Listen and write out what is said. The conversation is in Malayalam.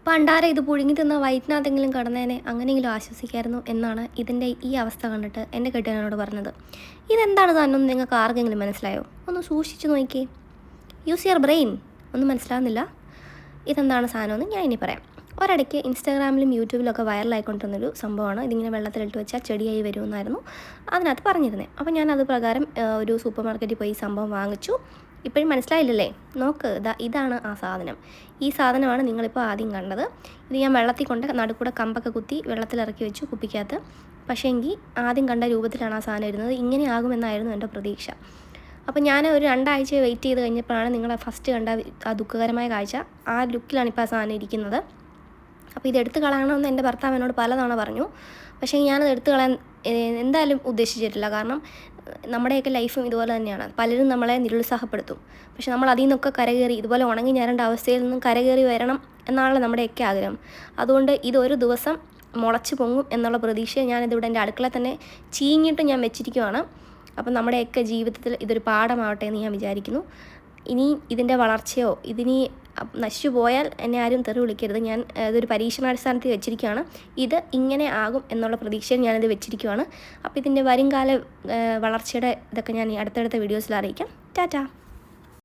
പണ്ടാരം ഇത് പുഴുങ്ങി തിന്ന വയറ്റിനകത്തെങ്കിലും കടന്നേനെ അങ്ങനെയെങ്കിലും ആശ്വസിക്കായിരുന്നു എന്നാണ് ഇതിൻ്റെ ഈ അവസ്ഥ കണ്ടിട്ട് എൻ്റെ കെട്ടിയവനോട് പറഞ്ഞത്. ഇതെന്താണ് താനും നിങ്ങൾക്ക് ആർക്കെങ്കിലും മനസ്സിലായോ? ഒന്ന് സൂക്ഷിച്ചു നോക്കിയേ, യൂസ് യുവർ ബ്രെയിൻ. ഒന്നും മനസ്സിലാവുന്നില്ല ഇതെന്താണ് സാധനമെന്ന് ഞാൻ ഇനി പറയാം. ഒരിടയ്ക്ക് ഇൻസ്റ്റാഗ്രാമിലും യൂട്യൂബിലൊക്കെ വൈറലായിക്കൊണ്ടിരുന്നൊരു സംഭവമാണ്. ഇതിങ്ങനെ വെള്ളത്തിലിട്ട് വെച്ചാൽ ചെടിയായി വരുമെന്നായിരുന്നു അതിനകത്ത് പറഞ്ഞിരുന്നത്. അപ്പോൾ ഞാൻ അത് പ്രകാരം ഒരു സൂപ്പർ മാർക്കറ്റിൽ പോയി ഈ സംഭവം വാങ്ങിച്ചു. ഇപ്പോഴും മനസ്സിലായില്ലല്ലേ? നോക്ക്, ഇതാണ് ആ സാധനം. ഈ സാധനമാണ് നിങ്ങളിപ്പോൾ ആദ്യം കണ്ടത്. ഇത് ഞാൻ വെള്ളത്തിൽ കൊണ്ട് നടുക്കൂടെ കമ്പൊക്കെ കുത്തി വെള്ളത്തിലിറക്കി വെച്ചു കുപ്പിക്കകത്ത്. പക്ഷേ എങ്കിൽ ആദ്യം കണ്ട രൂപത്തിലാണ് ആ സാധനം ഇരുന്നത്. ഇങ്ങനെ ആകുമെന്നായിരുന്നു എൻ്റെ പ്രതീക്ഷ. അപ്പോൾ ഞാൻ ഒരു 2 ആഴ്ച വെയിറ്റ് ചെയ്ത് കഴിഞ്ഞപ്പോഴാണ് നിങ്ങളെ ഫസ്റ്റ് കണ്ട ആ ദുഃഖകരമായ കാഴ്ച. ആ ലുക്കിലാണ് ഇപ്പോൾ ആ സാധനം ഇരിക്കുന്നത്. അപ്പോൾ ഇത് എടുത്ത് കളയണമെന്ന് എൻ്റെ ഭർത്താവ് എന്നോട് പലതവണ പറഞ്ഞു. പക്ഷേ ഞാനത് എടുത്ത് കളയാൻ എന്തായാലും ഉദ്ദേശിച്ചിട്ടില്ല. കാരണം നമ്മുടെയൊക്കെ ലൈഫും ഇതുപോലെ തന്നെയാണ്. പലരും നമ്മളെ നിരുത്സാഹപ്പെടുത്തും. പക്ഷെ നമ്മൾ അതിൽ നിന്നൊക്കെ കരകയറി ഇതുപോലെ ഉണങ്ങി ഞരണ്ട അവസ്ഥയിൽ നിന്നും കരകയറി വരണം എന്നാണല്ലോ നമ്മുടെയൊക്കെ ആഗ്രഹം. അതുകൊണ്ട് ഇതൊരു ദിവസം മുളച്ച് പൊങ്ങും എന്നുള്ള പ്രതീക്ഷയെ ഞാനിതിവിടെ എൻ്റെ അടുക്കളയിൽ തന്നെ ചീഞ്ഞിട്ട് ഞാൻ വെച്ചിരിക്കുവാണ്. അപ്പം നമ്മുടെയൊക്കെ ജീവിതത്തിൽ ഇതൊരു പാഠമാവട്ടെ എന്ന് ഞാൻ വിചാരിക്കുന്നു. ഇനി ഇതിൻ്റെ വളർച്ചയോ ഇതിനി നശിച്ചു പോയാൽ എന്നെ ആരും തെറി വിളിക്കരുത്. ഞാൻ ഇതൊരു പരീക്ഷണാടിസ്ഥാനത്തിൽ വെച്ചിരിക്കുകയാണ്. ഇത് ഇങ്ങനെ ആകും എന്നുള്ള പ്രതീക്ഷയിൽ ഞാനിത് വെച്ചിരിക്കുകയാണ്. അപ്പോൾ ഇതിൻ്റെ വരുംകാല വളർച്ചയുടെ ഇതൊക്കെ ഞാൻ അടുത്തടുത്ത വീഡിയോസിൽ അറിയിക്കാം. ടാറ്റാ.